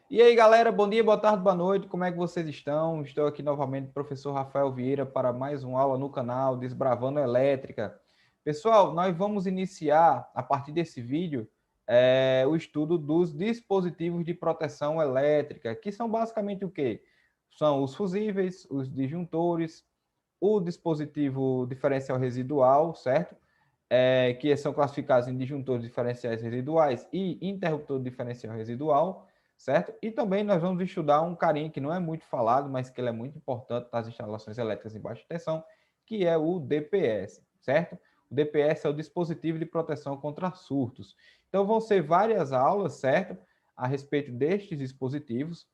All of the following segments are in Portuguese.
E aí, galera, bom dia, boa tarde, boa noite, como é que vocês estão? Estou aqui novamente, professor Rafael Vieira, para mais uma aula no canal Desbravando Elétrica. Pessoal, nós vamos iniciar, a partir desse vídeo, o estudo dos dispositivos de proteção elétrica, que são basicamente o quê? São os fusíveis, os disjuntores, o dispositivo diferencial residual, certo? Que são classificados em disjuntores diferenciais residuais e interruptor diferencial residual, certo? E também nós vamos estudar um carinha que não é muito falado, mas que ele é muito importante nas instalações elétricas em baixa tensão, que é o DPS, certo? O DPS é o dispositivo de proteção contra surtos. Então vão ser várias aulas, certo? A respeito destes dispositivos.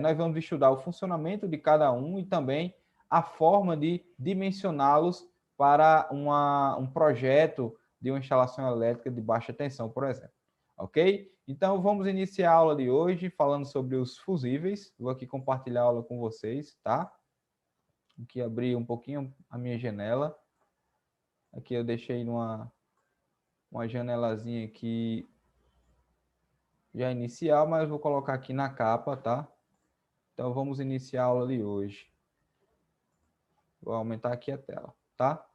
Nós vamos estudar o funcionamento de cada um e também a forma de dimensioná-los para um projeto de uma instalação elétrica de baixa tensão, por exemplo. Ok? Então, vamos iniciar a aula de hoje falando sobre os fusíveis. Vou aqui compartilhar a aula com vocês, tá? Aqui abrir um pouquinho a minha janela. Aqui eu deixei uma janelazinha aqui já inicial, mas vou colocar aqui na capa, tá? Então, vamos iniciar a aula de hoje. Vou aumentar aqui a tela, tá?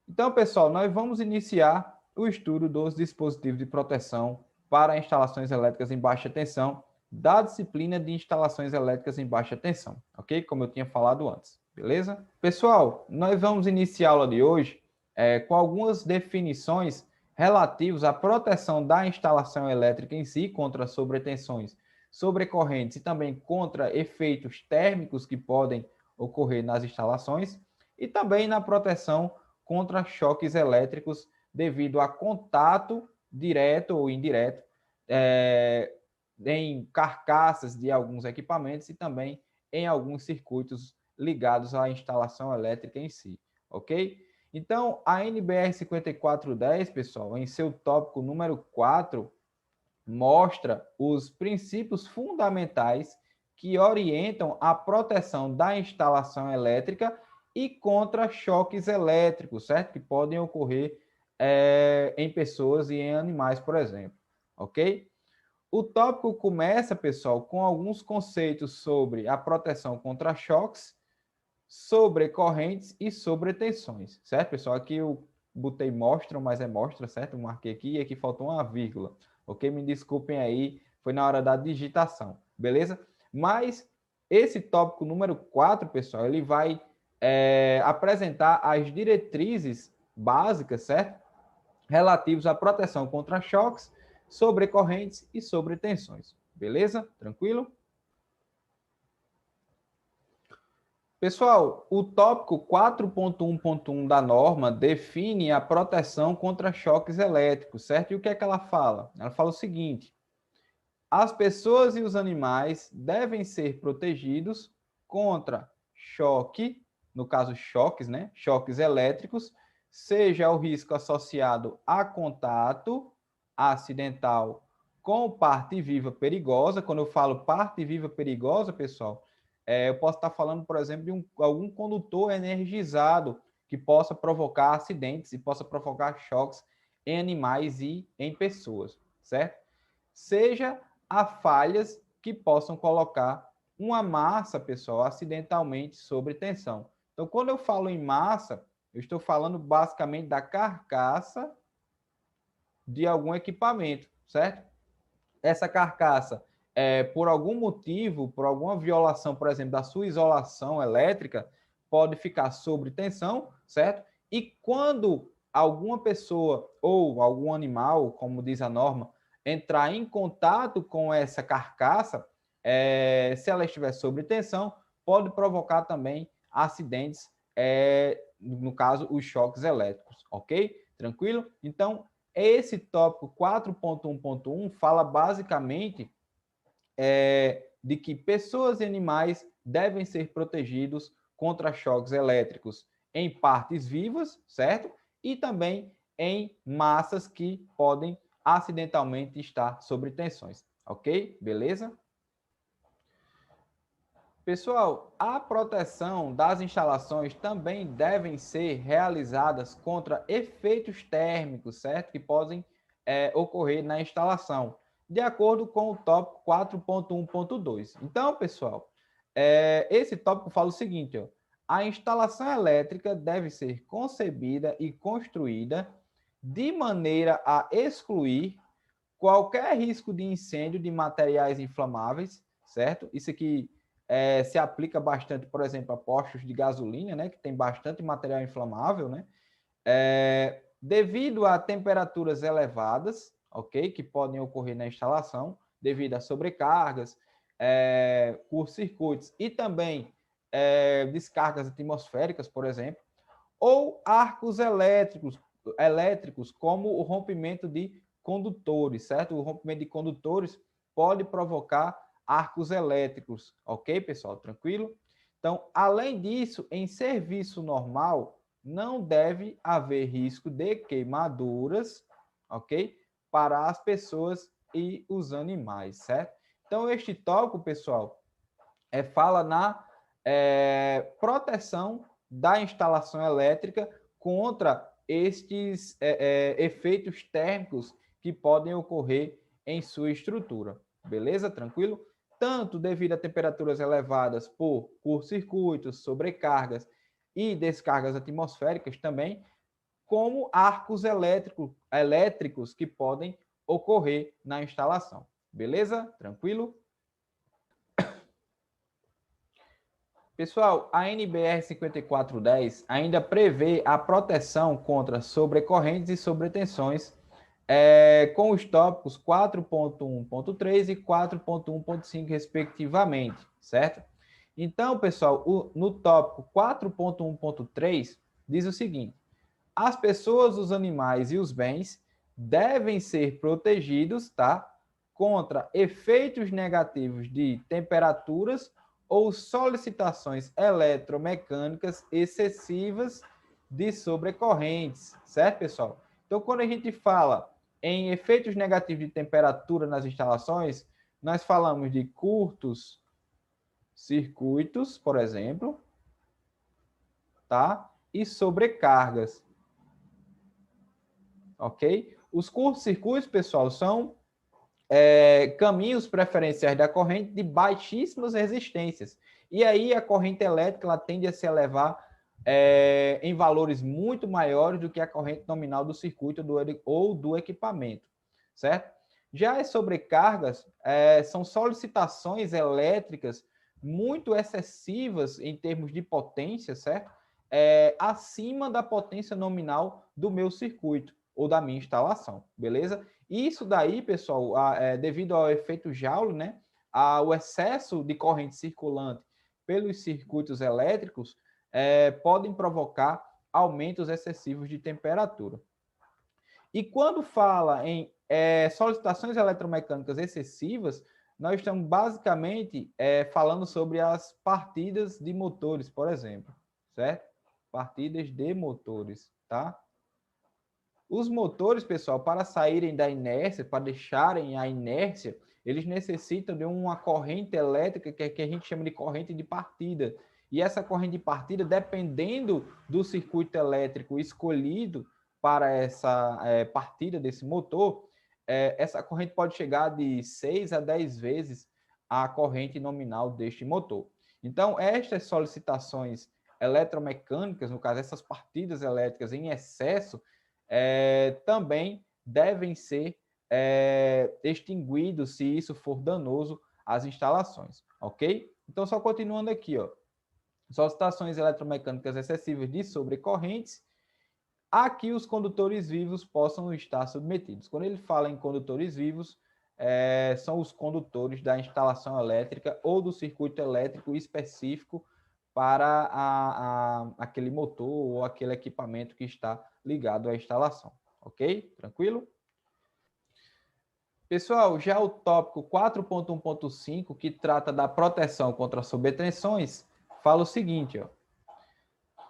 Então, pessoal, nós vamos iniciar o estudo dos dispositivos de proteção para instalações elétricas em baixa tensão da disciplina de instalações elétricas em baixa tensão, ok? Como eu tinha falado antes, beleza? Pessoal, nós vamos iniciar a aula de hoje com algumas definições relativas à proteção da instalação elétrica em si contra sobretensões, sobrecorrentes e também contra efeitos térmicos que podem ocorrer nas instalações e também na proteção contra choques elétricos devido a contato direto ou indireto em carcaças de alguns equipamentos e também em alguns circuitos ligados à instalação elétrica em si, ok? Então, a NBR 5410, pessoal, em seu tópico número 4, mostra os princípios fundamentais que orientam a proteção da instalação elétrica e contra choques elétricos, certo? Que podem ocorrer em pessoas e em animais, por exemplo, ok? O tópico começa, pessoal, com alguns conceitos sobre a proteção contra choques, sobre correntes e sobre tensões, certo, pessoal? Aqui eu botei mostra, mas é mostra, certo? Eu marquei aqui e aqui faltou uma vírgula, ok? Me desculpem aí, foi na hora da digitação, beleza? Mas esse tópico número 4, pessoal, ele vai apresentar as diretrizes básicas, certo? Relativos à proteção contra choques, sobrecorrentes e sobretensões, beleza? Tranquilo? Pessoal, o tópico 4.1.1 da norma define a proteção contra choques elétricos, certo? E o que é que ela fala? Ela fala o seguinte: as pessoas e os animais devem ser protegidos contra choque, no caso choques, né? Choques elétricos, seja o risco associado a contato acidental com parte viva perigosa. Quando eu falo parte viva perigosa, pessoal, eu posso estar falando, por exemplo, de algum condutor energizado que possa provocar acidentes e possa provocar choques em animais e em pessoas, certo? Seja a falhas que possam colocar uma massa, pessoal, acidentalmente sobre tensão. Então, quando eu falo em massa, eu estou falando basicamente da carcaça de algum equipamento, certo? Essa carcaça, por algum motivo, por alguma violação, por exemplo, da sua isolação elétrica, pode ficar sobre tensão, certo? E quando alguma pessoa ou algum animal, como diz a norma, entrar em contato com essa carcaça, se ela estiver sob tensão, pode provocar também acidentes, no caso, os choques elétricos, ok? Tranquilo? Então, esse tópico 4.1.1 fala basicamente de que pessoas e animais devem ser protegidos contra choques elétricos em partes vivas, certo? E também em massas que podem acidentalmente estar sob tensões, ok? Beleza? Pessoal, a proteção das instalações também devem ser realizadas contra efeitos térmicos, certo? Que podem ocorrer na instalação. de acordo com o tópico 4.1.2. Então, pessoal, esse tópico fala o seguinte, ó, a instalação elétrica deve ser concebida e construída de maneira a excluir qualquer risco de incêndio de materiais inflamáveis, certo? Isso aqui se aplica bastante, por exemplo, a postos de gasolina, né, que tem bastante material inflamável, né? Devido a temperaturas elevadas, ok, que podem ocorrer na instalação, devido a sobrecargas, curto-circuitos e também descargas atmosféricas, por exemplo, ou arcos elétricos, como o rompimento de condutores, certo? O rompimento de condutores pode provocar arcos elétricos, ok, pessoal? Tranquilo? Então, além disso, em serviço normal, não deve haver risco de queimaduras, ok? Para as pessoas e os animais, certo? Então, este tópico, pessoal, fala na proteção da instalação elétrica contra estes efeitos térmicos que podem ocorrer em sua estrutura. Beleza? Tranquilo? Tanto devido a temperaturas elevadas por curto-circuitos, sobrecargas e descargas atmosféricas também, como arcos elétricos que podem ocorrer na instalação. Beleza? Tranquilo? Pessoal, a NBR 5410 ainda prevê a proteção contra sobrecorrentes e sobretensões com os tópicos 4.1.3 e 4.1.5, respectivamente, certo? Então, pessoal, no tópico 4.1.3 diz o seguinte: as pessoas, os animais e os bens devem ser protegidos, tá, contra efeitos negativos de temperaturas ou solicitações eletromecânicas excessivas de sobrecorrentes, certo, pessoal? Então, quando a gente fala em efeitos negativos de temperatura nas instalações, nós falamos de curtos circuitos, por exemplo, tá? E sobrecargas, ok? Os curtos-circuitos, pessoal, são caminhos preferenciais da corrente de baixíssimas resistências. E aí a corrente elétrica ela tende a se elevar em valores muito maiores do que a corrente nominal do circuito ou do equipamento, certo? Já as sobrecargas são solicitações elétricas muito excessivas em termos de potência, certo? Acima da potência nominal do meu circuito ou da minha instalação, beleza? Isso daí, pessoal, devido ao efeito Joule, né, ao excesso de corrente circulante pelos circuitos elétricos, podem provocar aumentos excessivos de temperatura. E quando fala em solicitações eletromecânicas excessivas, nós estamos basicamente falando sobre as partidas de motores, por exemplo, certo? Partidas de motores, tá? Os motores, pessoal, para saírem da inércia, para deixarem a inércia, eles necessitam de uma corrente elétrica que a gente chama de corrente de partida. E essa corrente de partida, dependendo do circuito elétrico escolhido para essa partida desse motor, essa corrente pode chegar de 6 a 10 vezes a corrente nominal deste motor. Então, estas solicitações eletromecânicas, no caso, essas partidas elétricas em excesso, também devem ser extinguidos se isso for danoso às instalações, ok? Então, só continuando aqui, ó. Solicitações eletromecânicas excessivas de sobrecorrentes, a que os condutores vivos possam estar submetidos. Quando ele fala em condutores vivos, são os condutores da instalação elétrica ou do circuito elétrico específico para aquele motor ou aquele equipamento que está ligado à instalação, ok? Tranquilo? Pessoal, já o tópico 4.1.5, que trata da proteção contra sobretensões, fala o seguinte, ó.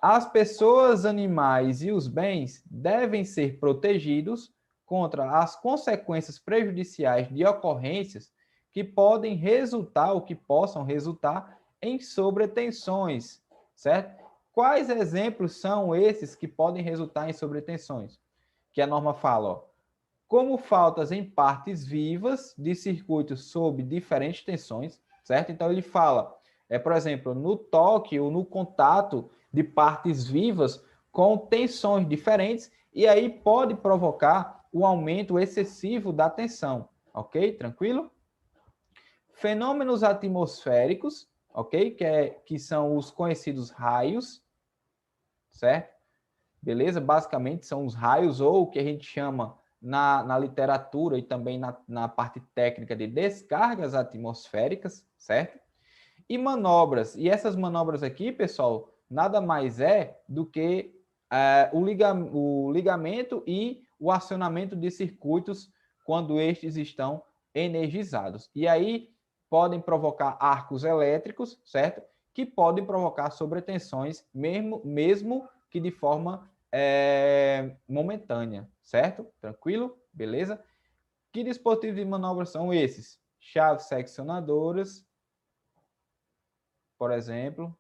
As pessoas, animais e os bens devem ser protegidos contra as consequências prejudiciais de ocorrências que podem resultar ou que possam resultar em sobretensões, certo? Quais exemplos são esses que podem resultar em sobretensões? Que a norma fala, ó, como faltas em partes vivas de circuitos sob diferentes tensões, certo? Então, ele fala, por exemplo, no toque ou no contato de partes vivas com tensões diferentes, e aí pode provocar o aumento excessivo da tensão, ok? Tranquilo? Fenômenos atmosféricos, ok? Que são os conhecidos raios, certo? Beleza? Basicamente são os raios, ou o que a gente chama na literatura e também na parte técnica de descargas atmosféricas, certo? E manobras. E essas manobras aqui, pessoal, nada mais é do que o ligamento e o acionamento de circuitos quando estes estão energizados. E aí podem provocar arcos elétricos, certo? Que podem provocar sobretensões, mesmo que de forma momentânea, certo? Tranquilo? Beleza? Que dispositivos de manobra são esses? Chaves seccionadoras, por exemplo,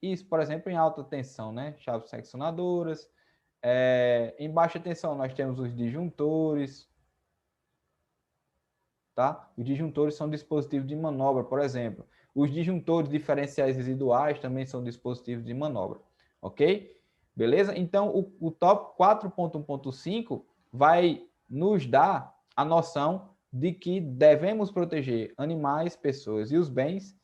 isso, por exemplo, em alta tensão, né? Chaves seccionadoras. Em baixa tensão, nós temos os disjuntores, tá? Os disjuntores são dispositivos de manobra, por exemplo. Os disjuntores diferenciais residuais também são dispositivos de manobra, ok? Beleza? Então, o tópico 4.1.5 vai nos dar a noção de que devemos proteger animais, pessoas e os bens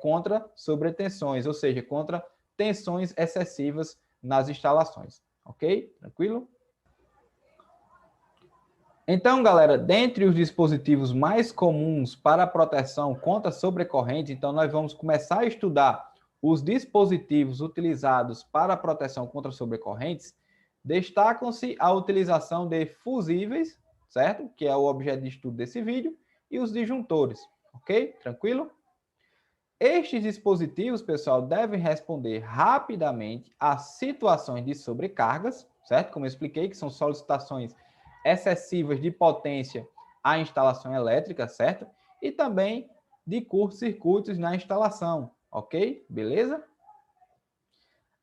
contra sobretensões, ou seja, contra tensões excessivas nas instalações, ok? Tranquilo? Então, galera, dentre os dispositivos mais comuns para a proteção contra sobrecorrente, então nós vamos começar a estudar os dispositivos utilizados para a proteção contra sobrecorrentes. Destacam-se a utilização de fusíveis, certo? Que é o objeto de estudo desse vídeo, e os disjuntores, ok? Tranquilo? Estes dispositivos, pessoal, devem responder rapidamente a situações de sobrecargas, certo? Como eu expliquei, que são solicitações excessivas de potência à instalação elétrica, certo? E também de curtos-circuitos na instalação, ok? Beleza?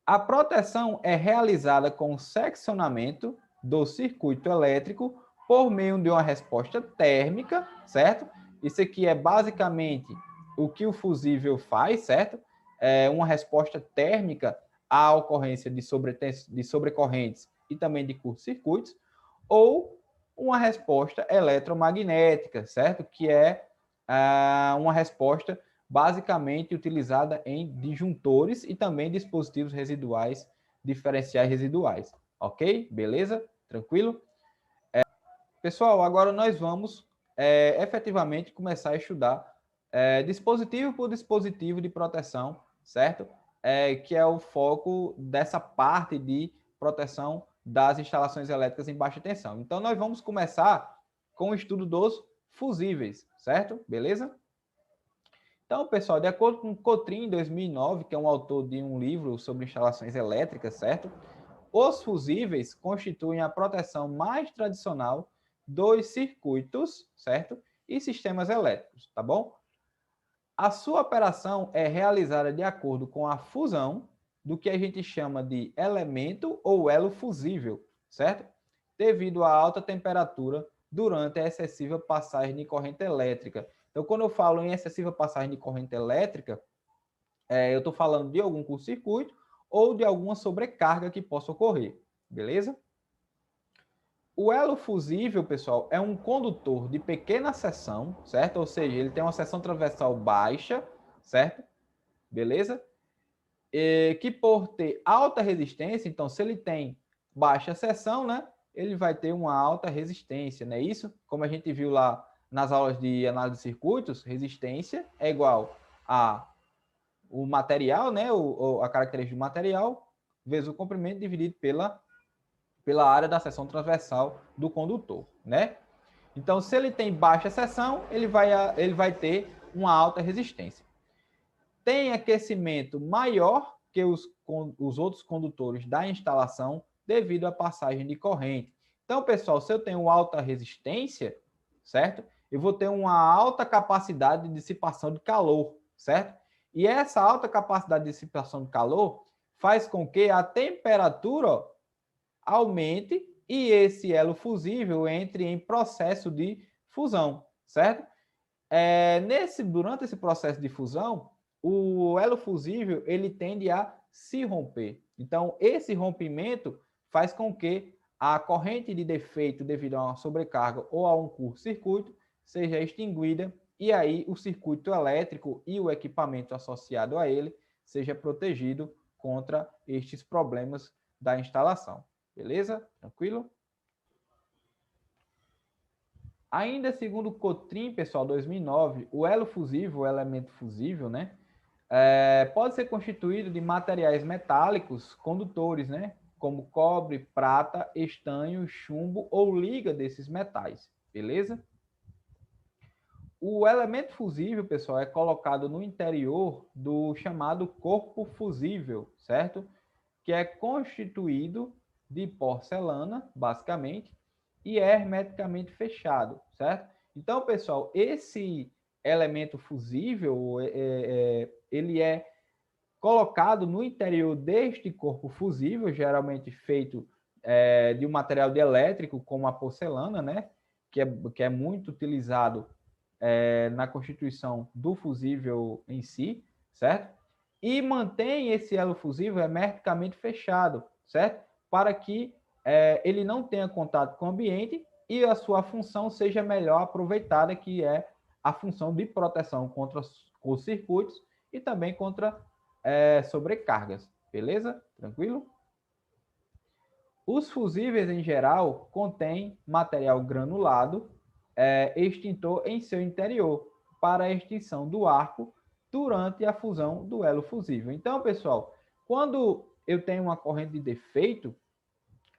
A proteção é realizada com o seccionamento do circuito elétrico por meio de uma resposta térmica, certo? Isso aqui é basicamente o que o fusível faz, certo? É uma resposta térmica à ocorrência de sobrecorrentes e também de curtos-circuitos, ou uma resposta eletromagnética, certo? Que é uma resposta basicamente utilizada em disjuntores e também dispositivos residuais, diferenciais residuais. Ok? Beleza? Tranquilo? Pessoal, agora nós vamos efetivamente começar a estudar dispositivo por dispositivo de proteção, certo? Que é o foco dessa parte de proteção das instalações elétricas em baixa tensão. Então, nós vamos começar com o estudo dos fusíveis, certo? Beleza? Então, pessoal, de acordo com Cotrim, em 2009, que é um autor de um livro sobre instalações elétricas, certo? Os fusíveis constituem a proteção mais tradicional dos circuitos, certo? E sistemas elétricos, tá bom? A sua operação é realizada de acordo com a fusão do que a gente chama de elemento ou elo fusível, certo? Devido à alta temperatura durante a excessiva passagem de corrente elétrica. Então, quando eu falo em excessiva passagem de corrente elétrica, eu estou falando de algum curto-circuito ou de alguma sobrecarga que possa ocorrer, beleza? O elo fusível, pessoal, é um condutor de pequena seção, certo? Ou seja, ele tem uma seção transversal baixa, certo? Beleza? Que por ter alta resistência, então se ele tem baixa seção, né? Ele vai ter uma alta resistência, não é isso? Como a gente viu lá nas aulas de análise de circuitos, resistência é igual a o material, né? A característica do material vezes o comprimento dividido pela área da seção transversal do condutor, né? Então, se ele tem baixa seção, ele vai ter uma alta resistência. Tem aquecimento maior que os outros condutores da instalação devido à passagem de corrente. Então, pessoal, se eu tenho alta resistência, certo? Eu vou ter uma alta capacidade de dissipação de calor, certo? E essa alta capacidade de dissipação de calor faz com que a temperatura aumente e esse elo fusível entre em processo de fusão, certo? Durante esse processo de fusão, o elo fusível ele tende a se romper. Então, esse rompimento faz com que a corrente de defeito devido a uma sobrecarga ou a um curto-circuito seja extinguida e aí o circuito elétrico e o equipamento associado a ele seja protegido contra estes problemas da instalação. Beleza? Tranquilo? Ainda segundo o Cotrim, pessoal, 2009, o elo fusível, o elemento fusível, né, pode ser constituído de materiais metálicos condutores, né, como cobre, prata, estanho, chumbo ou liga desses metais, beleza? O elemento fusível, pessoal, é colocado no interior do chamado corpo fusível, certo? Que é constituído de porcelana, basicamente, e é hermeticamente fechado, certo? Então, pessoal, esse elemento fusível, ele é colocado no interior deste corpo fusível, geralmente feito de um material dielétrico, como a porcelana, né? Que é muito utilizado na constituição do fusível em si, certo? E mantém esse elo fusível hermeticamente fechado, certo? Para que ele não tenha contato com o ambiente e a sua função seja melhor aproveitada, que é a função de proteção contra os circuitos e também contra sobrecargas, beleza? Tranquilo? Os fusíveis, em geral, contêm material granulado, extintor em seu interior, para a extinção do arco durante a fusão do elo fusível. Então, pessoal, quando eu tenho uma corrente de defeito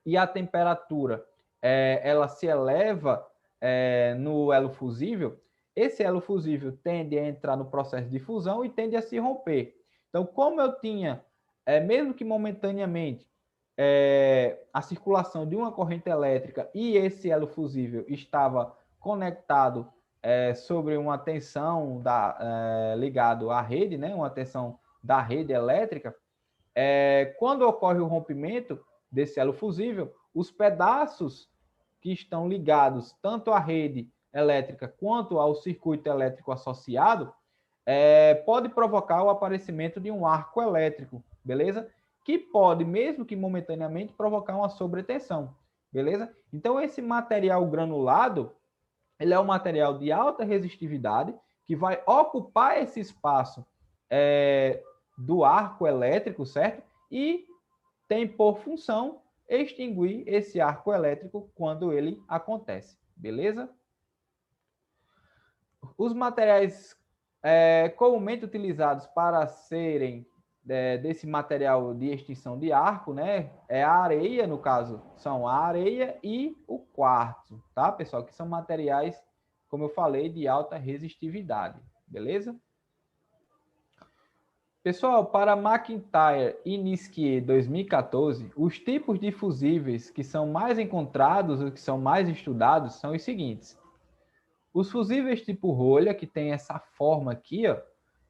e a temperatura ela se eleva no elo fusível, esse elo fusível tende a entrar no processo de fusão e tende a se romper. Então, como eu tinha, mesmo que momentaneamente, a circulação de uma corrente elétrica e esse elo fusível estava conectado sobre uma tensão ligado à rede, né, uma tensão da rede elétrica, quando ocorre o rompimento desse elo fusível, os pedaços que estão ligados tanto à rede elétrica quanto ao circuito elétrico associado pode provocar o aparecimento de um arco elétrico, beleza? Que pode, mesmo que momentaneamente, provocar uma sobretensão, beleza? Então, esse material granulado, ele é um material de alta resistividade que vai ocupar esse espaço do arco elétrico, certo? E tem por função extinguir esse arco elétrico quando ele acontece, beleza? Os materiais comumente utilizados para serem desse material de extinção de arco, né? É a areia, no caso, são a areia e o quartzo, tá, pessoal? Que são materiais, como eu falei, de alta resistividade, beleza? Pessoal, para McIntyre e Nisquier 2014, os tipos de fusíveis que são mais encontrados ou que são mais estudados são os seguintes. Os fusíveis tipo rolha, que tem essa forma aqui, ó,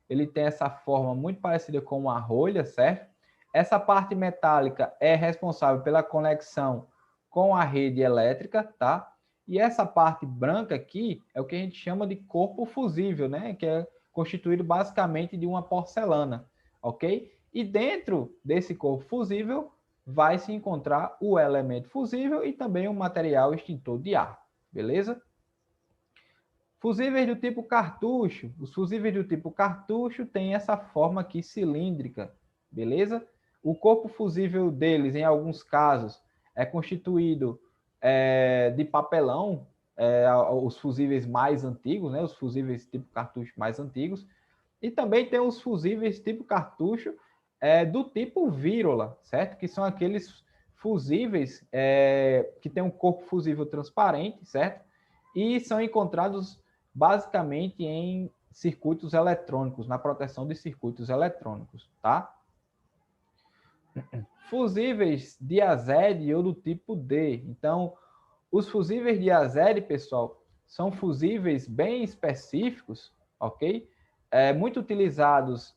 ele tem essa forma muito parecida com uma rolha, certo? Essa parte metálica é responsável pela conexão com a rede elétrica, tá? E essa parte branca aqui é o que a gente chama de corpo fusível, né? Que é constituído basicamente de uma porcelana, ok? E dentro desse corpo fusível vai se encontrar o elemento fusível e também o material extintor de ar, beleza? Fusíveis do tipo cartucho. Os fusíveis do tipo cartucho têm essa forma aqui cilíndrica, beleza? O corpo fusível deles, em alguns casos, é constituído de papelão, os fusíveis mais antigos, né? Os fusíveis tipo cartucho mais antigos. E também tem os fusíveis tipo cartucho do tipo vírola, certo? Que são aqueles fusíveis que têm um corpo fusível transparente, certo? E são encontrados basicamente em circuitos eletrônicos, na proteção de circuitos eletrônicos, tá? Fusíveis de azede ou do tipo D. Então, os fusíveis de azede, pessoal, são fusíveis bem específicos, ok? Muito utilizados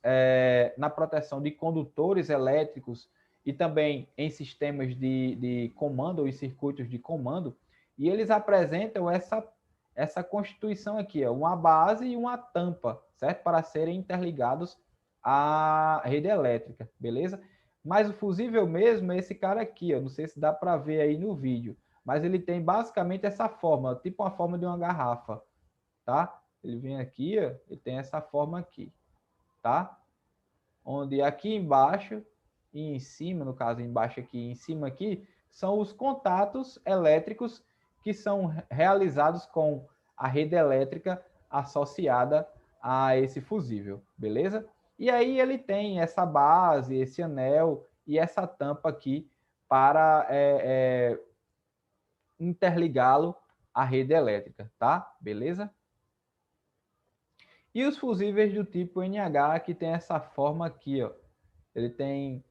na proteção de condutores elétricos e também em sistemas de comando ou em circuitos de comando, e eles apresentam essa constituição aqui, ó, uma base e uma tampa, certo? Para serem interligados à rede elétrica, beleza? Mas o fusível mesmo é esse cara aqui, ó, não sei se dá para ver aí no vídeo, mas ele tem basicamente essa forma, tipo uma forma de uma garrafa, tá? Ele vem aqui, ó, ele tem essa forma aqui, tá? Onde aqui embaixo e em cima, no caso embaixo aqui e em cima aqui, são os contatos elétricos que são realizados com a rede elétrica associada a esse fusível, beleza? E aí ele tem essa base, esse anel e essa tampa aqui para interligá-lo à rede elétrica, tá? Beleza? E os fusíveis do tipo NH, que tem essa forma aqui, ó. Ele tem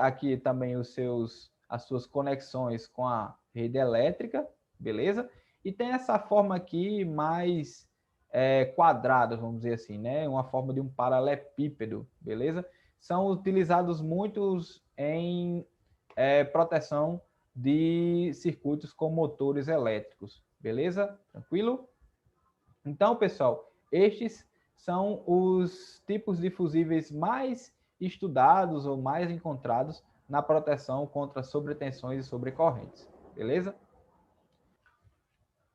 aqui também as suas conexões com a rede elétrica, beleza? E tem essa forma aqui mais quadrada, vamos dizer assim, né? Uma forma de um paralelepípedo, beleza? São utilizados muitos em proteção de circuitos com motores elétricos, beleza? Tranquilo? Então, pessoal, estes são os tipos de fusíveis mais estudados ou mais encontrados na proteção contra sobretensões e sobrecorrentes, beleza?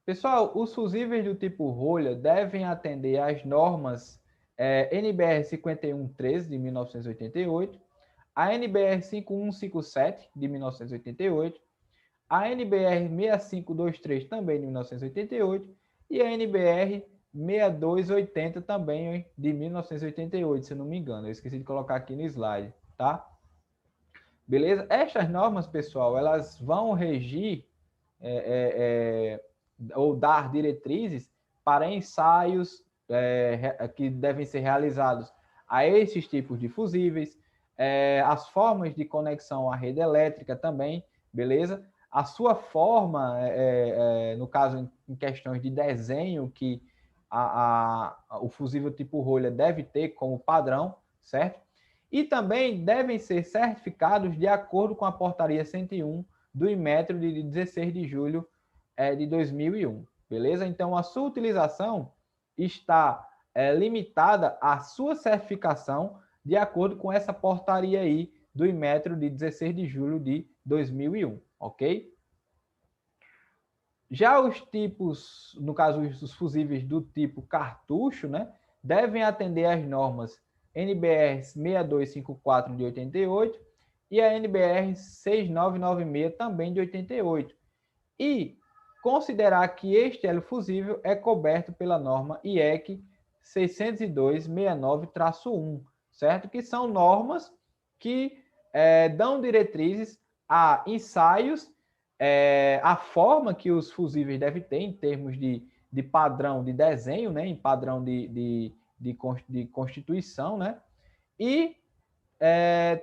Pessoal, os fusíveis do tipo rolha devem atender às normas NBR 5113 de 1988, a NBR 5157 de 1988, a NBR 6523 também de 1988 e a NBR 6280 também de 1988, se eu não me engano. Eu esqueci de colocar aqui no slide, tá? Beleza? Estas normas, pessoal, elas vão regir ou dar diretrizes para ensaios que devem ser realizados a esses tipos de fusíveis, as formas de conexão à rede elétrica também, beleza? A sua forma, no caso em questões de desenho, que o fusível tipo rolha deve ter como padrão, certo? E também devem ser certificados de acordo com a portaria 101 do Inmetro de 16 de julho de 2001, beleza? Então, a sua utilização está limitada à sua certificação de acordo com essa portaria aí do Inmetro de 16 de julho de 2001, ok? Já os tipos, no caso os fusíveis do tipo cartucho, né, devem atender às normas NBR 6254 de 88 e a NBR 6996 também de 88. E considerar que este hélio fusível é coberto pela norma IEC 602-69-1, certo? Que são normas que dão diretrizes a ensaios, a forma que os fusíveis devem ter em termos de padrão de desenho, né? Em padrão de constituição, né? E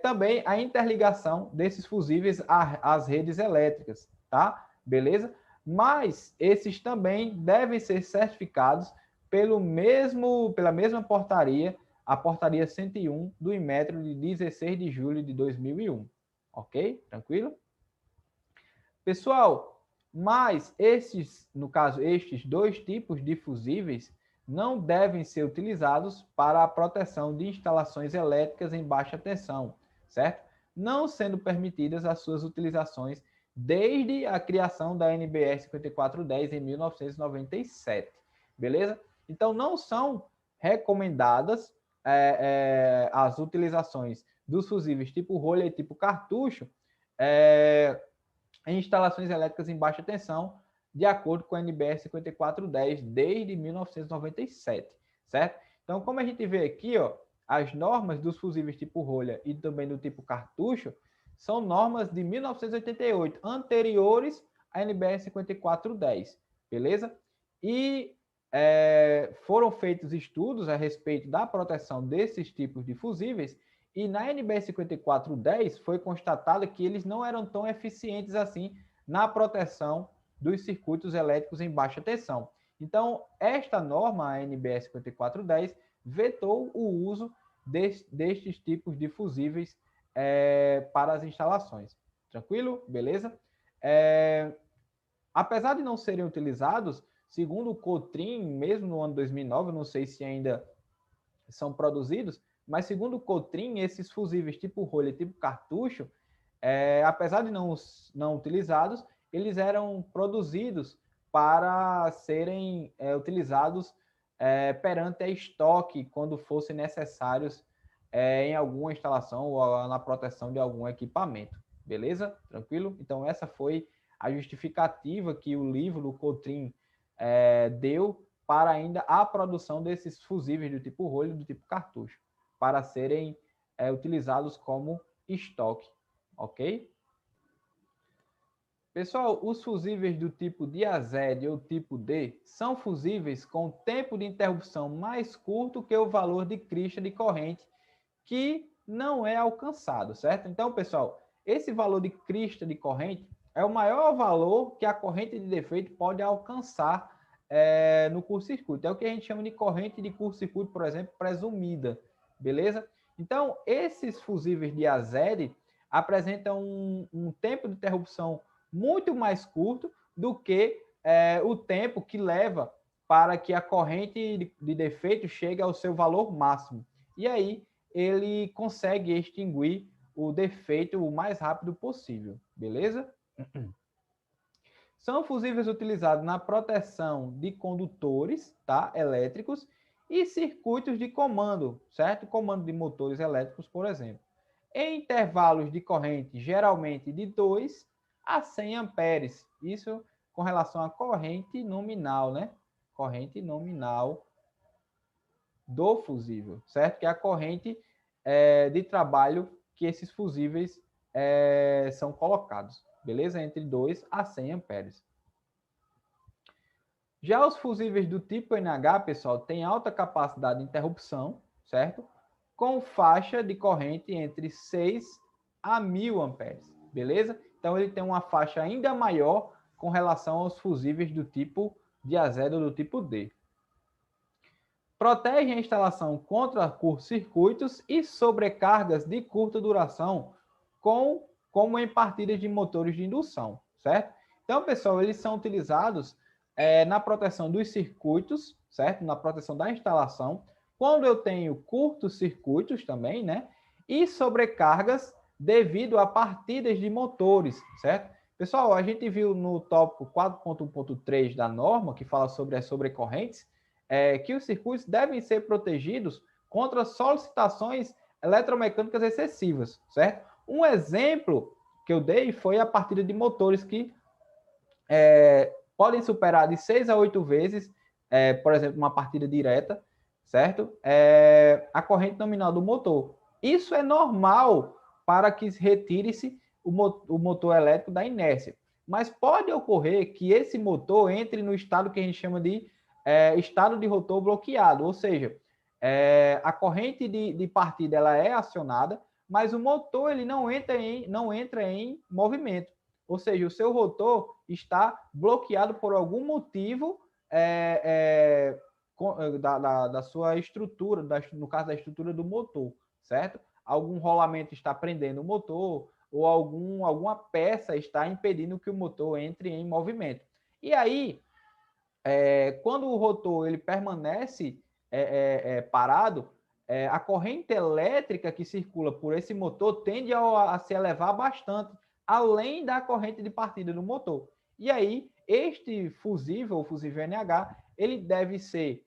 também a interligação desses fusíveis às redes elétricas, tá? Beleza? Mas esses também devem ser certificados pela mesma portaria, a portaria 101 do Inmetro de 16 de julho de 2001. Ok? Tranquilo? Pessoal, mas no caso, estes dois tipos de fusíveis não devem ser utilizados para a proteção de instalações elétricas em baixa tensão, certo? Não sendo permitidas as suas utilizações desde a criação da NBR 5410 em 1997, beleza? Então, não são recomendadas as utilizações dos fusíveis tipo rolha e tipo cartucho em instalações elétricas em baixa tensão, de acordo com a NBR 5410 desde 1997, certo? Então, como a gente vê aqui, ó, as normas dos fusíveis tipo rolha e também do tipo cartucho são normas de 1988, anteriores à NBR 5410, beleza? E foram feitos estudos a respeito da proteção desses tipos de fusíveis e na NBR 5410 foi constatado que eles não eram tão eficientes assim na proteção dos circuitos elétricos em baixa tensão. Então, esta norma, a NBR 5410, vetou o uso destes tipos de fusíveis para as instalações. Tranquilo? Beleza? Apesar de não serem utilizados, segundo o Cotrim, mesmo no ano 2009, não sei se ainda são produzidos, mas segundo o Cotrim, esses fusíveis tipo rolha, tipo cartucho, apesar de não utilizados, eles eram produzidos para serem utilizados perante a estoque, quando fossem necessários em alguma instalação ou na proteção de algum equipamento. Beleza? Tranquilo? Então, essa foi a justificativa que o livro do Cotrim deu para ainda a produção desses fusíveis do tipo rolho e do tipo cartucho, para serem utilizados como estoque, ok? Pessoal, os fusíveis do tipo diazed ou tipo D são fusíveis com tempo de interrupção mais curto que o valor de crista de corrente que não é alcançado, certo? Então, pessoal, esse valor de crista de corrente é o maior valor que a corrente de defeito pode alcançar no curto-circuito. É o que a gente chama de corrente de curto-circuito, por exemplo, presumida, beleza? Então, esses fusíveis de AZED apresentam um tempo de interrupção muito mais curto do que o tempo que leva para que a corrente de defeito chegue ao seu valor máximo. E aí, ele consegue extinguir o defeito o mais rápido possível, beleza? São fusíveis utilizados na proteção de condutores, tá, elétricos e circuitos de comando, certo? Comando de motores elétricos, por exemplo. Em intervalos de corrente, geralmente de 2 a 100 amperes. Isso com relação à corrente nominal, né? Corrente nominal do fusível, certo? Que é a corrente de trabalho que esses fusíveis são colocados, beleza? Entre 2 a 100 amperes. Já os fusíveis do tipo NH, pessoal, têm alta capacidade de interrupção, certo? Com faixa de corrente entre 6 a 1000 amperes, beleza? Então, ele tem uma faixa ainda maior com relação aos fusíveis do tipo diazed ou do tipo D. Protege a instalação contra curtos-circuitos e sobrecargas de curta duração, como em partidas de motores de indução, certo? Então, pessoal, eles são utilizados na proteção dos circuitos, certo? Na proteção da instalação, quando eu tenho curtos-circuitos também, né? E sobrecargas devido a partidas de motores, certo? Pessoal, a gente viu no tópico 4.1.3 da norma, que fala sobre as sobrecorrentes, que os circuitos devem ser protegidos contra solicitações eletromecânicas excessivas, certo? Um exemplo que eu dei foi a partida de motores que podem superar de 6 a 8 vezes, por exemplo, uma partida direta, certo? A corrente nominal do motor. Isso é normal para que retire-se o motor elétrico da inércia. Mas pode ocorrer que esse motor entre no estado que a gente chama de estado de rotor bloqueado, ou seja, a corrente de partida ela é acionada, mas o motor ele não entra em movimento. Ou seja, o seu rotor está bloqueado por algum motivo da sua estrutura, no caso da estrutura do motor, certo? Algum rolamento está prendendo o motor ou alguma peça está impedindo que o motor entre em movimento. E aí, quando o rotor ele permanece parado, a corrente elétrica que circula por esse motor tende a se elevar bastante, além da corrente de partida do motor. E aí, este fusível, o fusível NH, ele deve ser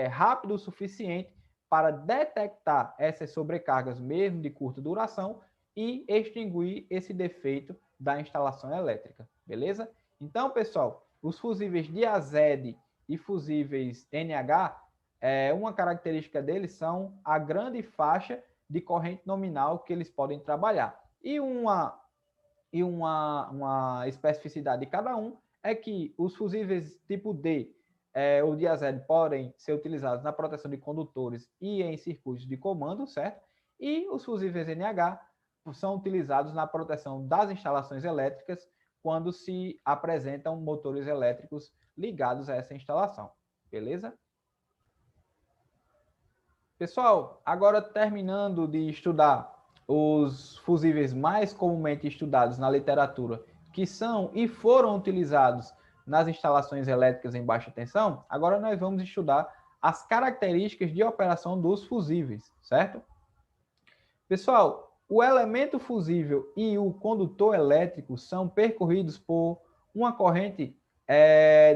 rápido o suficiente para detectar essas sobrecargas, mesmo de curta duração, e extinguir esse defeito da instalação elétrica, beleza? Então, pessoal, os fusíveis diazed e fusíveis NH, uma característica deles são a grande faixa de corrente nominal que eles podem trabalhar. E uma especificidade de cada um é que os fusíveis tipo D ou diazed podem ser utilizados na proteção de condutores e em circuitos de comando, certo? E os fusíveis NH são utilizados na proteção das instalações elétricas quando se apresentam motores elétricos ligados a essa instalação, beleza? Pessoal, agora terminando de estudar os fusíveis mais comumente estudados na literatura, que são e foram utilizados nas instalações elétricas em baixa tensão, agora nós vamos estudar as características de operação dos fusíveis, certo? Pessoal, o elemento fusível e o condutor elétrico são percorridos por uma corrente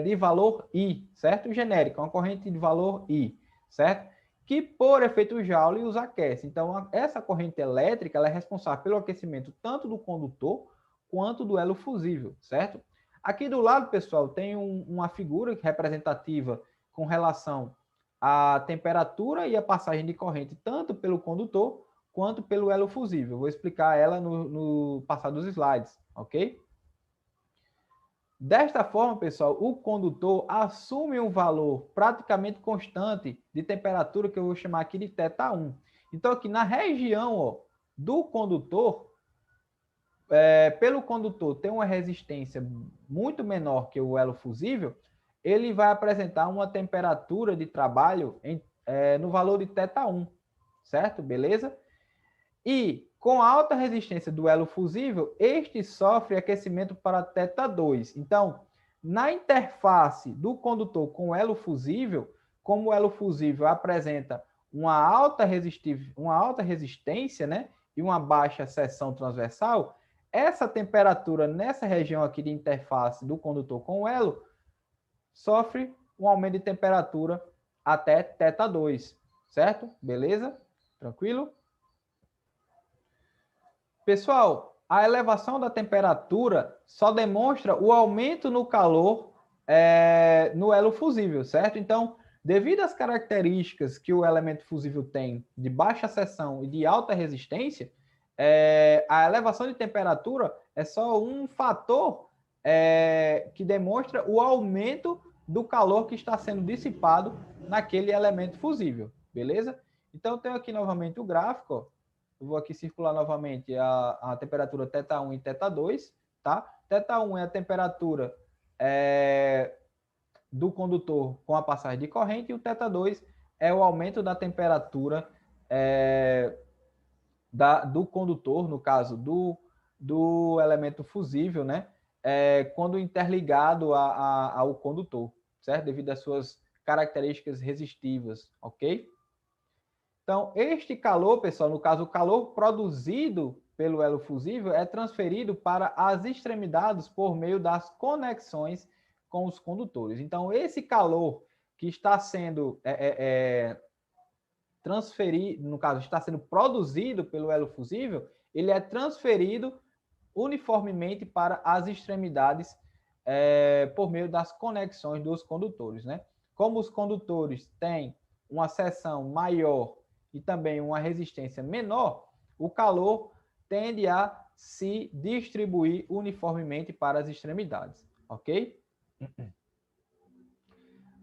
de valor I, certo? Genérica, uma corrente de valor I, certo? Que por efeito Joule os aquece. Então, essa corrente elétrica ela é responsável pelo aquecimento tanto do condutor quanto do elo fusível, certo? Aqui do lado, pessoal, tem uma figura representativa com relação à temperatura e a passagem de corrente tanto pelo condutor quanto pelo elo fusível. Vou explicar ela no passar dos slides, ok? Desta forma, pessoal, o condutor assume um valor praticamente constante de temperatura, que eu vou chamar aqui de θ1. Então, aqui na região do condutor, pelo condutor ter uma resistência muito menor que o elo fusível, ele vai apresentar uma temperatura de trabalho no valor de θ1, certo? Beleza? E com a alta resistência do elo fusível, este sofre aquecimento para θ2. Então, na interface do condutor com o elo fusível, como o elo fusível apresenta uma alta resistência, né, e uma baixa seção transversal, essa temperatura nessa região aqui de interface do condutor com o elo sofre um aumento de temperatura até θ2, certo? Beleza? Tranquilo? Pessoal, a elevação da temperatura só demonstra o aumento no calor no elo fusível, certo? Então, devido às características que o elemento fusível tem de baixa seção e de alta resistência, a elevação de temperatura é só um fator que demonstra o aumento do calor que está sendo dissipado naquele elemento fusível, beleza? Então, eu tenho aqui novamente o gráfico, ó. Eu vou aqui circular novamente a temperatura θ1 e θ2, tá? θ1 é a temperatura do condutor com a passagem de corrente e o θ2 é o aumento da temperatura do condutor, no caso do elemento fusível, né? Quando interligado ao condutor, certo? Devido às suas características resistivas, ok? Então, este calor, pessoal, no caso, o calor produzido pelo elo fusível é transferido para as extremidades por meio das conexões com os condutores. Então, esse calor que está sendo transferido, no caso, está sendo produzido pelo elo fusível, ele é transferido uniformemente para as extremidades por meio das conexões dos condutores, né? Como os condutores têm uma seção maior e também uma resistência menor, o calor tende a se distribuir uniformemente para as extremidades, ok?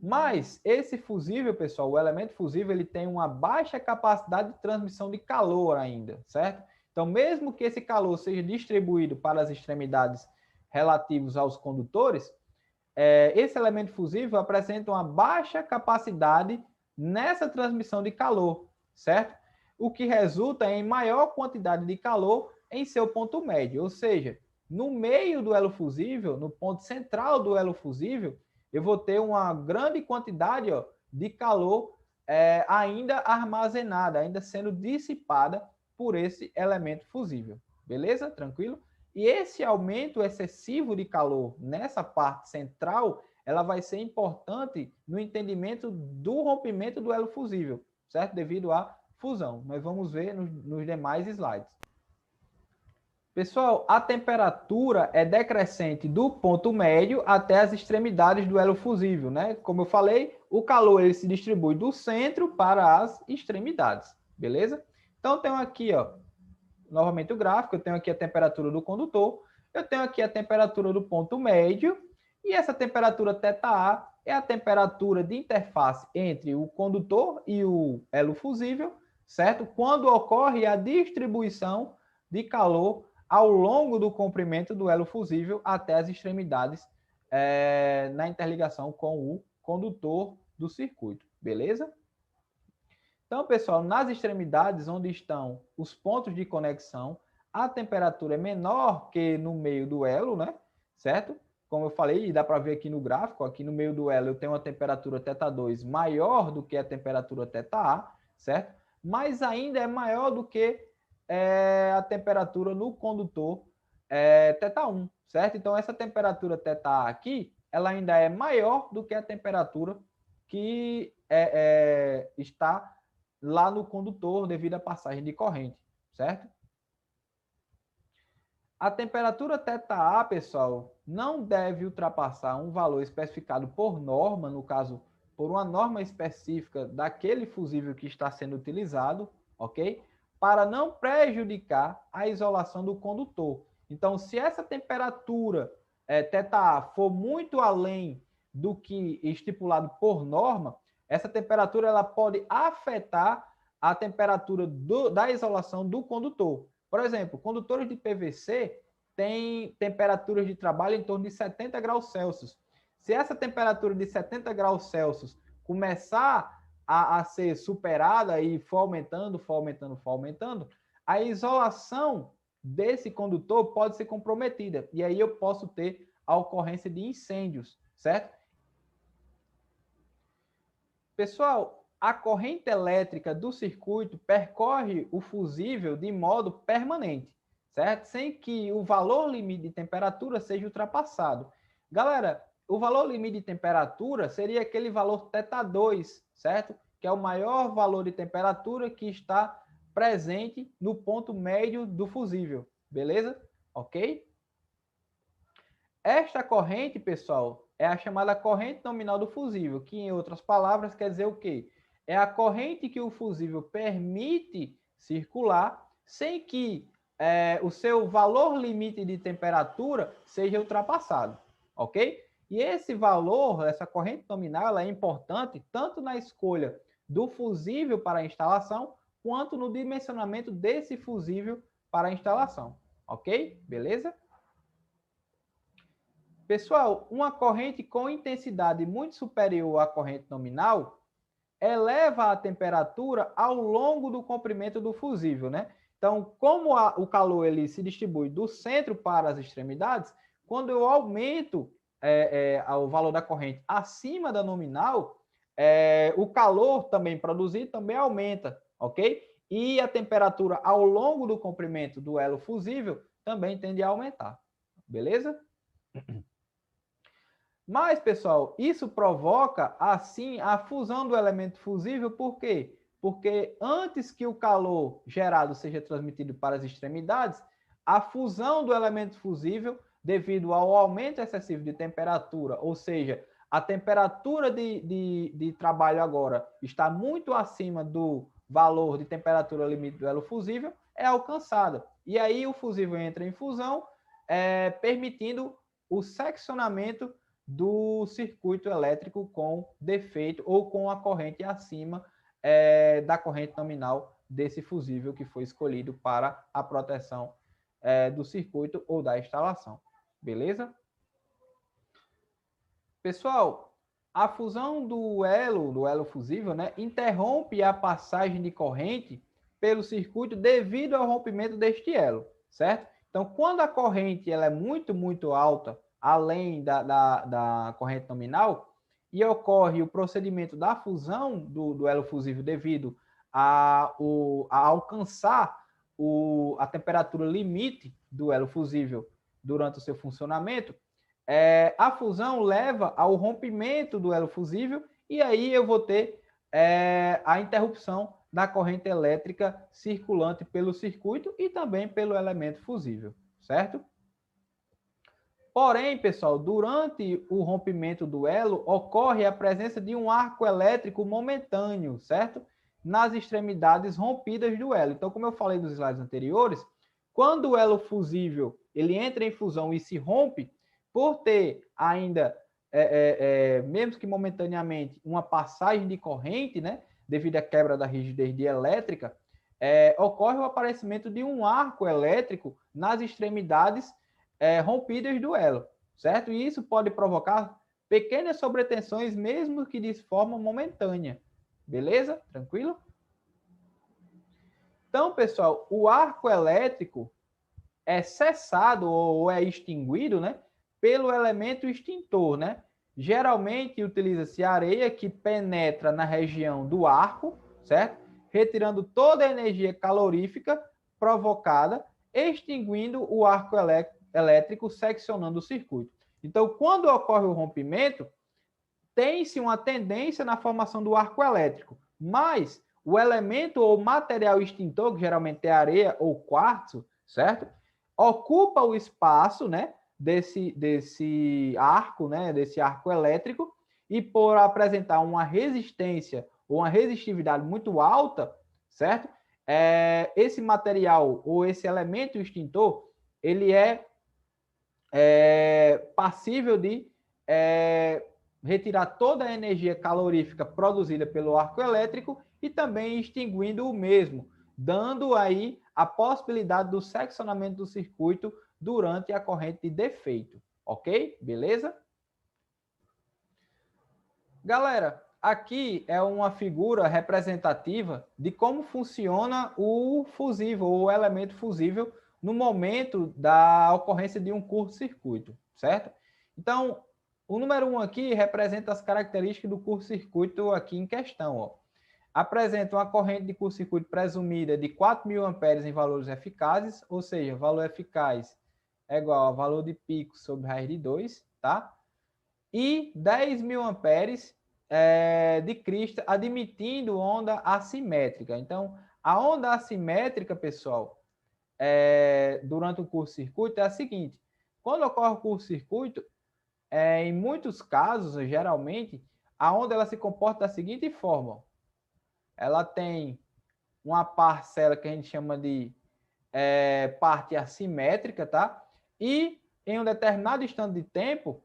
Mas esse fusível, pessoal, o elemento fusível, ele tem uma baixa capacidade de transmissão de calor ainda, certo? Então, mesmo que esse calor seja distribuído para as extremidades relativos aos condutores, esse elemento fusível apresenta uma baixa capacidade nessa transmissão de calor, certo? O que resulta em maior quantidade de calor em seu ponto médio, ou seja, no meio do elo fusível, no ponto central do elo fusível, eu vou ter uma grande quantidade de calor ainda armazenada, ainda sendo dissipada por esse elemento fusível. Beleza? Tranquilo? E esse aumento excessivo de calor nessa parte central, ela vai ser importante no entendimento do rompimento do elo fusível, certo? Devido à fusão. Nós vamos ver nos demais slides. Pessoal, a temperatura é decrescente do ponto médio até as extremidades do elo fusível, né? Como eu falei, o calor ele se distribui do centro para as extremidades, beleza? Então, eu tenho aqui, novamente o gráfico, eu tenho aqui a temperatura do condutor, eu tenho aqui a temperatura do ponto médio, e essa temperatura θA é a temperatura de interface entre o condutor e o elo fusível, certo? Quando ocorre a distribuição de calor ao longo do comprimento do elo fusível até as extremidades na interligação com o condutor do circuito, beleza? Então, pessoal, nas extremidades onde estão os pontos de conexão, a temperatura é menor que no meio do elo, né? Certo? Como eu falei, dá para ver aqui no gráfico, aqui no meio do elo eu tenho uma temperatura θ2 maior do que a temperatura θA, certo? Mas ainda é maior do que a temperatura no condutor θ1, certo? Então, essa temperatura θA aqui, ela ainda é maior do que a temperatura que está lá no condutor devido à passagem de corrente, certo? A temperatura θA, pessoal, não deve ultrapassar um valor especificado por norma, no caso, por uma norma específica daquele fusível que está sendo utilizado, ok? Para não prejudicar a isolação do condutor. Então, se essa temperatura θA for muito além do que estipulado por norma, essa temperatura ela pode afetar a temperatura da isolação do condutor. Por exemplo, condutores de PVC têm temperaturas de trabalho em torno de 70 graus Celsius. Se essa temperatura de 70 graus Celsius começar a ser superada e for aumentando, a isolação desse condutor pode ser comprometida. E aí eu posso ter a ocorrência de incêndios, certo? Pessoal, a corrente elétrica do circuito percorre o fusível de modo permanente, certo? Sem que o valor limite de temperatura seja ultrapassado. Galera, o valor limite de temperatura seria aquele valor θ2, certo? Que é o maior valor de temperatura que está presente no ponto médio do fusível, beleza? Ok? Esta corrente, pessoal, é a chamada corrente nominal do fusível, que, em outras palavras, quer dizer o quê? É a corrente que o fusível permite circular sem que o seu valor limite de temperatura seja ultrapassado, ok? E esse valor, essa corrente nominal, ela é importante tanto na escolha do fusível para a instalação, quanto no dimensionamento desse fusível para a instalação, ok? Beleza? Pessoal, uma corrente com intensidade muito superior à corrente nominal eleva a temperatura ao longo do comprimento do fusível, né? Então, como o calor ele se distribui do centro para as extremidades, quando eu aumento o valor da corrente acima da nominal, o calor também produzido também aumenta, ok? E a temperatura ao longo do comprimento do elo fusível também tende a aumentar, beleza? Mas, pessoal, isso provoca, assim, a fusão do elemento fusível, por quê? Porque antes que o calor gerado seja transmitido para as extremidades, a fusão do elemento fusível, devido ao aumento excessivo de temperatura, ou seja, a temperatura de trabalho agora está muito acima do valor de temperatura limite do elo fusível, é alcançada. E aí o fusível entra em fusão, permitindo o seccionamento do circuito elétrico com defeito ou com a corrente acima da corrente nominal desse fusível que foi escolhido para a proteção do circuito ou da instalação. Beleza? Pessoal, a fusão do elo fusível, né, interrompe a passagem de corrente pelo circuito devido ao rompimento deste elo, certo? Então, quando a corrente ela é muito alta, além da corrente nominal, e ocorre o procedimento da fusão do elo fusível devido a alcançar a temperatura limite do elo fusível durante o seu funcionamento, a fusão leva ao rompimento do elo fusível e aí eu vou ter a interrupção da corrente elétrica circulante pelo circuito e também pelo elemento fusível, certo? Porém, pessoal, durante o rompimento do elo, ocorre a presença de um arco elétrico momentâneo, certo? Nas extremidades rompidas do elo. Então, como eu falei nos slides anteriores, quando o elo fusível ele entra em fusão e se rompe, por ter ainda, mesmo que momentaneamente, uma passagem de corrente, né, devido à quebra da rigidez dielétrica, ocorre o aparecimento de um arco elétrico nas extremidades rompidas do elo, certo? E isso pode provocar pequenas sobretensões, mesmo que de forma momentânea. Beleza? Tranquilo? Então, pessoal, o arco elétrico é cessado ou é extinguido, né, pelo elemento extintor, né? Geralmente utiliza-se areia que penetra na região do arco, certo? Retirando toda a energia calorífica provocada, extinguindo o arco elétrico, seccionando o circuito. Então, quando ocorre o rompimento, tem-se uma tendência na formação do arco elétrico, mas o elemento ou material extintor, que geralmente é areia ou quartzo, certo? Ocupa o espaço, né, desse arco, né, desse arco elétrico, e por apresentar uma resistência ou uma resistividade muito alta, certo? Esse material ou esse elemento extintor, ele é passível de retirar toda a energia calorífica produzida pelo arco elétrico e também extinguindo o mesmo, dando aí a possibilidade do seccionamento do circuito durante a corrente de defeito, ok? Beleza? Galera, aqui é uma figura representativa de como funciona o fusível, ou o elemento fusível, no momento da ocorrência de um curto-circuito, certo? Então, o número 1 aqui representa as características do curto-circuito aqui em questão. Ó. Apresenta uma corrente de curto-circuito presumida de 4.000 amperes em valores eficazes, ou seja, valor eficaz é igual a valor de pico sobre raiz de 2, tá? E 10.000 amperes de crista, admitindo onda assimétrica. Então, a onda assimétrica, pessoal, durante o curto-circuito é a seguinte: quando ocorre o curto-circuito, em muitos casos, geralmente, a onda ela se comporta da seguinte forma: ela tem uma parcela que a gente chama de parte assimétrica, tá? E em um determinado instante de tempo,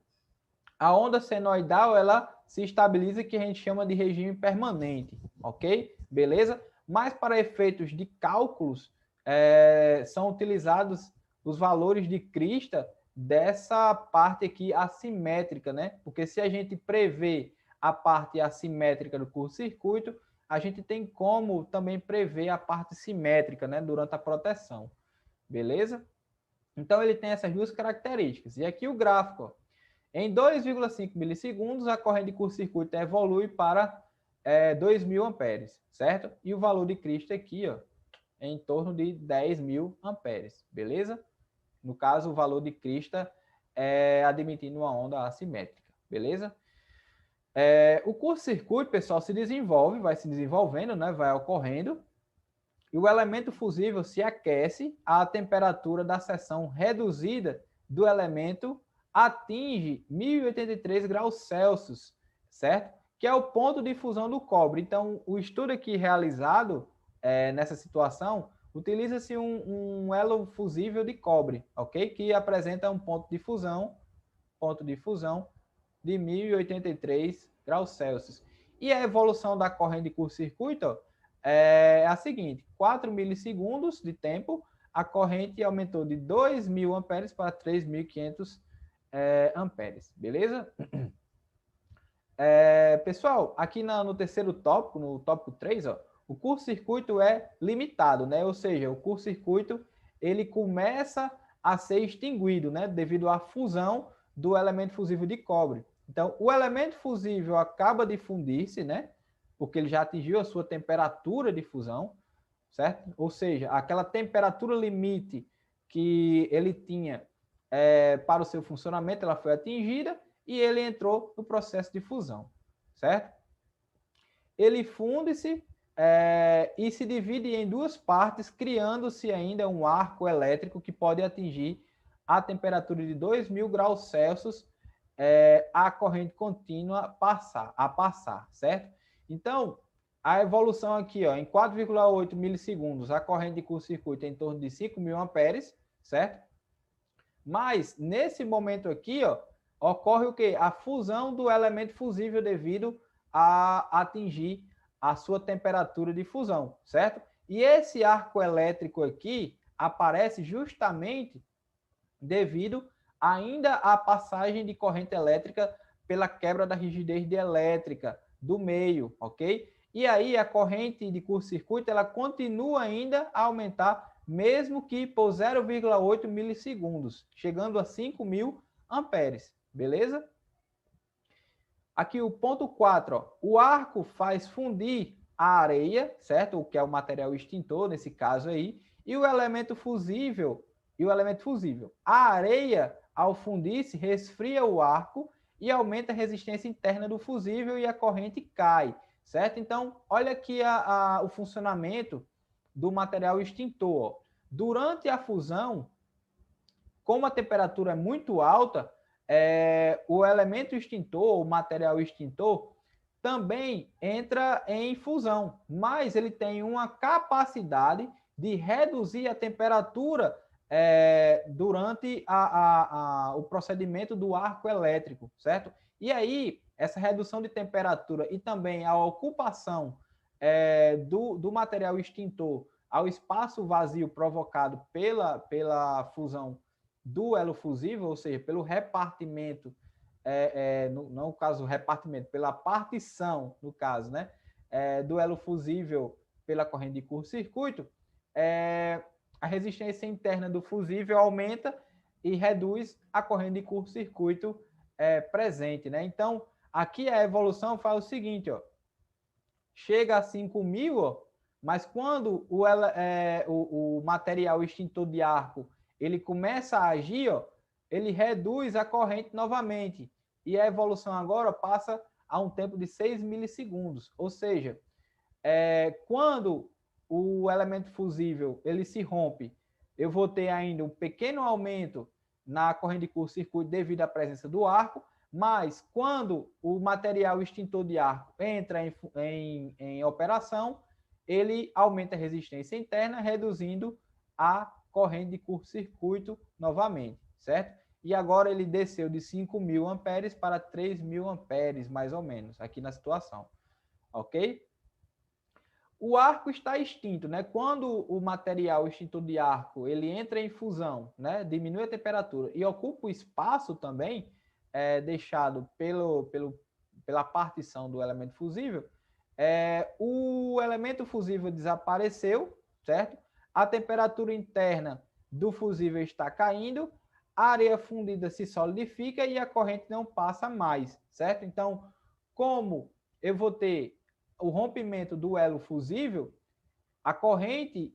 a onda senoidal ela se estabiliza, que a gente chama de regime permanente, ok? Beleza? Mas para efeitos de cálculos, são utilizados os valores de crista dessa parte aqui assimétrica, né? Porque se a gente prevê a parte assimétrica do curto-circuito, a gente tem como também prever a parte simétrica, né? Durante a proteção, beleza? Então ele tem essas duas características. E aqui o gráfico, ó. Em 2,5 milissegundos, a corrente de curto-circuito evolui para 2.000 amperes, certo? E o valor de crista aqui, ó, é em torno de 10.000 amperes, beleza? No caso, o valor de crista é admitindo uma onda assimétrica, beleza? O curto-circuito, pessoal, se desenvolve, vai se desenvolvendo, né? Vai ocorrendo, e o elemento fusível se aquece à temperatura da seção reduzida do elemento atinge 1083 graus Celsius, certo? Que é o ponto de fusão do cobre. Então, o estudo aqui realizado nessa situação, utiliza-se um elo fusível de cobre, ok? Que apresenta um ponto de fusão de 1083 graus Celsius. E a evolução da corrente de curto-circuito é a seguinte: 4 milissegundos de tempo, a corrente aumentou de 2.000 amperes para 3.500 amperes, beleza? Pessoal, aqui no terceiro tópico, no tópico 3, ó, o curto-circuito é limitado, né? Ou seja, o curto-circuito ele começa a ser extinguido, né? Devido à fusão do elemento fusível de cobre. Então, o elemento fusível acaba de fundir-se, né? Porque ele já atingiu a sua temperatura de fusão, certo? Ou seja, aquela temperatura limite que ele tinha para o seu funcionamento, ela foi atingida e ele entrou no processo de fusão, certo? Ele funde-se e se divide em duas partes, criando-se ainda um arco elétrico que pode atingir a temperatura de 2.000 graus Celsius a corrente contínua passar, certo? Então, a evolução aqui, ó, em 4,8 milissegundos, a corrente de curto-circuito é em torno de 5.000 amperes, certo? Mas, nesse momento aqui, ó, ocorre o quê? A fusão do elemento fusível devido a atingir a sua temperatura de fusão, certo? E esse arco elétrico aqui aparece justamente devido ainda à passagem de corrente elétrica pela quebra da rigidez dielétrica do meio, ok? E aí a corrente de curto-circuito ela continua ainda a aumentar, mesmo que por 0,8 milissegundos, chegando a 5.000 amperes, beleza? Aqui o ponto 4, ó, o arco faz fundir a areia, certo? O que é o material extintor nesse caso aí, e o elemento fusível, A areia, ao fundir-se, resfria o arco e aumenta a resistência interna do fusível e a corrente cai, certo? Então, olha aqui o funcionamento do material extintor. Durante a fusão, como a temperatura é muito alta, o elemento extintor, o material extintor, também entra em fusão, mas ele tem uma capacidade de reduzir a temperatura durante o procedimento do arco elétrico, certo? E aí, essa redução de temperatura e também a ocupação do material extintor ao espaço vazio provocado pela fusão do elo fusível, ou seja, pelo repartimento, não o caso repartimento, pela partição, no caso, né, do elo fusível pela corrente de curto-circuito, a resistência interna do fusível aumenta e reduz a corrente de curto-circuito presente, né? Então, aqui a evolução faz o seguinte, ó, chega a 5.000, ó, mas quando o material extintor de arco ele começa a agir, ó, ele reduz a corrente novamente. E a evolução agora passa a um tempo de 6 milissegundos. Ou seja, quando o elemento fusível ele se rompe, eu vou ter ainda um pequeno aumento na corrente de curto-circuito devido à presença do arco, mas quando o material extintor de arco entra em operação, ele aumenta a resistência interna, reduzindo a corrente de curto-circuito novamente, certo? E agora ele desceu de 5.000 amperes para 3.000 amperes, mais ou menos, aqui na situação, ok? O arco está extinto, né? Quando o material extintor de arco ele entra em fusão, né? Diminui a temperatura e ocupa o espaço também deixado pela partição do elemento fusível, o elemento fusível desapareceu, certo? A temperatura interna do fusível está caindo, a areia fundida se solidifica e a corrente não passa mais, certo? Então, como eu vou ter o rompimento do elo fusível, a corrente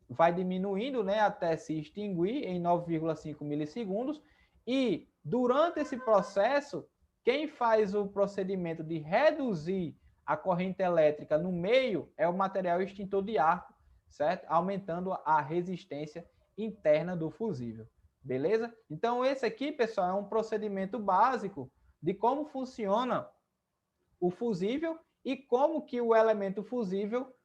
vai diminuindo, né, até se extinguir em 9,5 milissegundos, e durante esse processo, quem faz o procedimento de reduzir a corrente elétrica no meio é o material extintor de arco, certo? Aumentando a resistência interna do fusível, beleza? Então, esse aqui, pessoal, é um procedimento básico de como funciona o fusível e como que o elemento fusível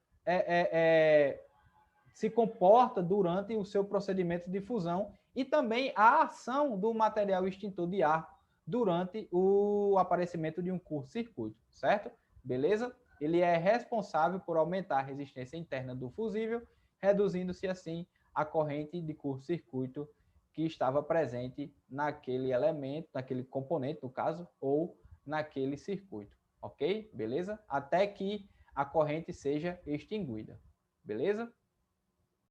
se comporta durante o seu procedimento de fusão e também a ação do material extintor de arco durante o aparecimento de um curto-circuito, certo? Beleza? Ele é responsável por aumentar a resistência interna do fusível, reduzindo-se assim a corrente de curto-circuito que estava presente naquele elemento, naquele componente, no caso, ou naquele circuito, ok? Beleza? Até que a corrente seja extinguida, beleza?